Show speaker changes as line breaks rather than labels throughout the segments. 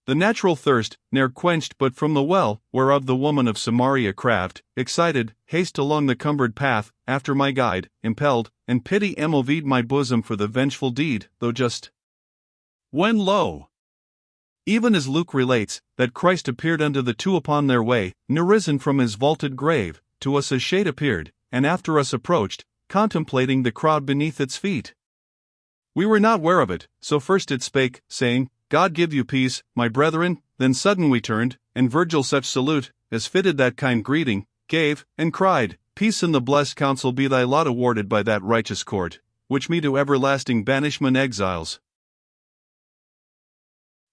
The natural thirst, ne'er quenched but from the well, whereof the woman of Samaria craved, excited, haste along the cumbered path, after my guide, impelled, and pity moved my bosom for the vengeful deed, though just. When lo! Even as Luke relates, that Christ appeared unto the two upon their way, near risen from his vaulted grave, to us a shade appeared, and after us approached, contemplating the crowd beneath its feet. We were not ware of it, so first it spake, saying, God give you peace, my brethren. Then sudden we turned, and Virgil such salute, as fitted that kind greeting, gave, and cried, Peace and the blessed counsel be thy lot awarded by that righteous court, which me to everlasting banishment exiles.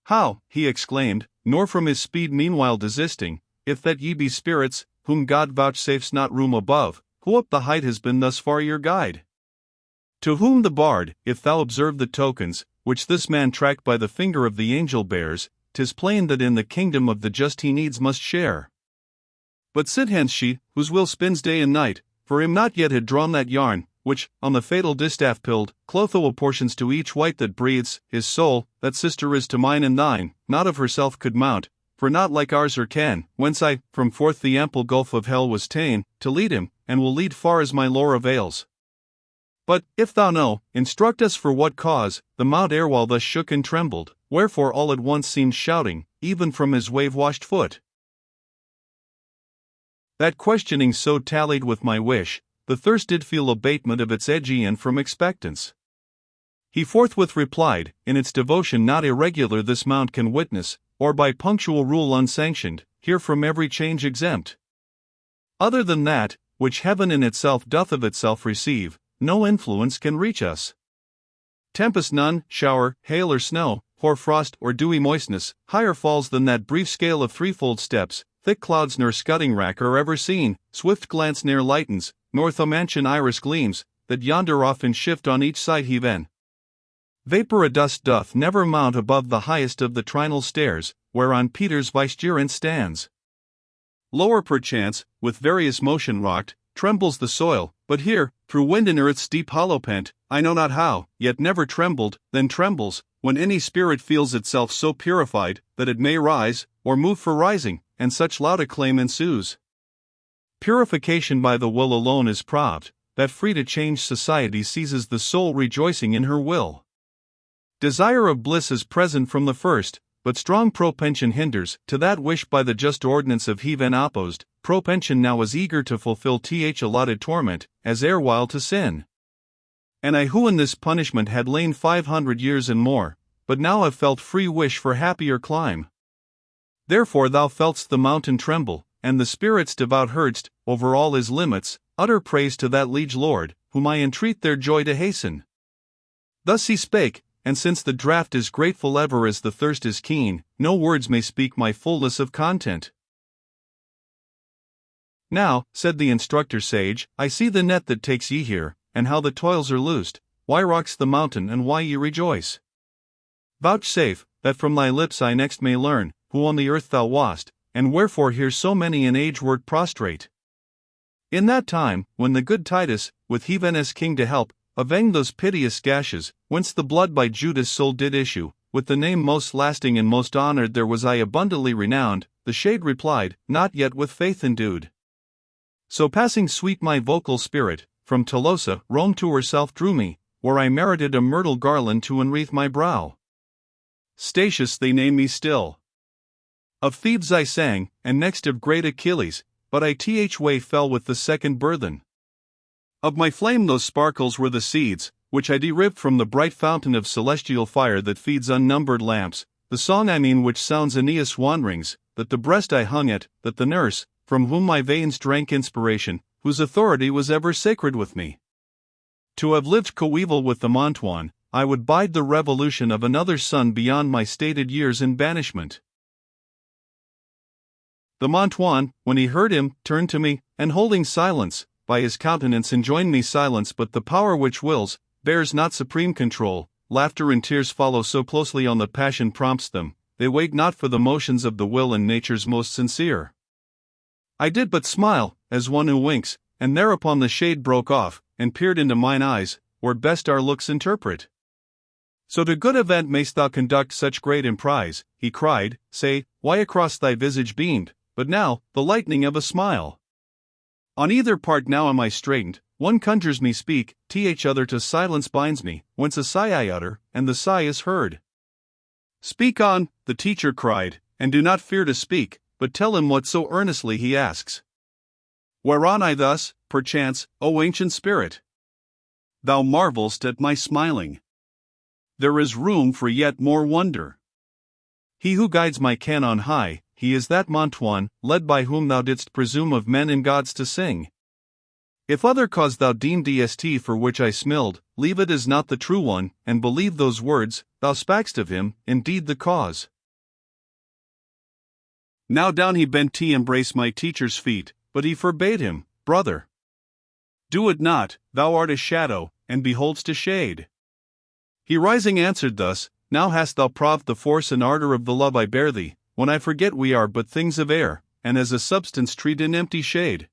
How, he exclaimed, nor from his speed meanwhile desisting, if that ye be spirits, whom God vouchsafes not room above, who up the height has been thus far your guide? To whom the bard, if thou observe the tokens, which this man tracked by the finger of the angel bears, 'tis plain that in the kingdom of the just he needs must share. But sit hence she, whose will spins day and night, for him not yet had drawn that yarn, which, on the fatal distaff pilled, Clotho apportions to each wight that breathes, his soul, that sister is to mine and thine, not of herself could mount, for not like ours or can, whence I, from forth the ample gulf of hell was ta'en, to lead him, and will lead far as my lore avails. But, if thou know, instruct us for what cause, the mount erewhile thus shook and trembled, wherefore all at once seemed shouting, even from his wave-washed foot. That questioning so tallied with my wish, the thirst did feel abatement of its Aegean from expectance. He forthwith replied, in its devotion not irregular this mount can witness, or by punctual rule unsanctioned, here from every change exempt. Other than that, which heaven in itself doth of itself receive, no influence can reach us. Tempest none, shower, hail or snow, hoar frost or dewy moistness, higher falls than that brief scale of threefold steps, thick clouds nor scudding rack are ever seen, swift glance ne'er lightens, nor Thomantian iris gleams, that yonder off in shift on each side heave in. Vapor adust doth never mount above the highest of the trinal stairs, whereon Peter's vicegerent stands. Lower perchance, with various motion rocked, trembles the soil, but here, through wind and earth's deep hollow pent, I know not how, yet never trembled, then trembles, when any spirit feels itself so purified, that it may rise, or move for rising, and such loud acclaim ensues. Purification by the will alone is proved, that free to change society seizes the soul rejoicing in her will. Desire of bliss is present from the first, but strong propension hinders, to that wish by the just ordinance of heaven opposed, propension now is eager to fulfill allotted torment, as erewhile to sin. And I who in this punishment had lain 500 years and more, but now have felt free wish for happier clime. Therefore thou felt'st the mountain tremble, and the spirits devout heardst, over all his limits, utter praise to that liege lord, whom I entreat their joy to hasten. Thus he spake, and since the draught is grateful ever as the thirst is keen, no words may speak my fullness of content. Now, said the instructor sage, I see the net that takes ye here, and how the toils are loosed, why rocks the mountain and why ye rejoice. Vouchsafe, that from thy lips I next may learn, who on the earth thou wast, and wherefore here so many in age wert prostrate. In that time, when the good Titus, with heaven as king to help, avenged those piteous gashes, whence the blood by Judas' soul did issue, with the name most lasting and most honored there was I abundantly renowned, the shade replied, not yet with faith endued. So passing sweet my vocal spirit, from Tolosa, Rome to herself drew me, where I merited a myrtle garland to enwreath my brow. Statius they name me still. Of Thebes I sang, and next of great Achilles, but I way fell with the second burthen. Of my flame those sparkles were the seeds, which I derived from the bright fountain of celestial fire that feeds unnumbered lamps, the song I mean which sounds Aeneas' wanderings, that the breast I hung at, that the nurse, from whom my veins drank inspiration, whose authority was ever sacred with me. To have lived coeval with the Montuan, I would bide the revolution of another sun beyond my stated years in banishment. The Montuan, when he heard him, turned to me, and holding silence, by his countenance enjoined me silence, but the power which wills, bears not supreme control, laughter and tears follow so closely on the passion prompts them, they wait not for the motions of the will and nature's most sincere. I did but smile, as one who winks, and thereupon the shade broke off, and peered into mine eyes, where best our looks interpret. So to good event mayst thou conduct such great emprise, he cried, say, why across thy visage beamed, but now, the lightning of a smile. On either part now am I straitened, one conjures me speak, th other to silence binds me, whence a sigh I utter, and the sigh is heard. Speak on, the teacher cried, and do not fear to speak, but tell him what so earnestly he asks. Whereon I thus, perchance, O ancient spirit, thou marvelst at my smiling. There is room for yet more wonder. He who guides my can on high, he is that Montuan, led by whom thou didst presume of men and gods to sing. If other cause thou deem dst for which I smiled, leave it as not the true one, and believe those words, thou spak'st of him, indeed the cause. Now down he bent to embrace my teacher's feet, but he forbade him, brother. Do it not, thou art a shadow, and behold'st a shade. He rising answered thus, now hast thou proved the force and ardor of the love I bear thee, when I forget we are but things of air, and as a substance treat in empty shade.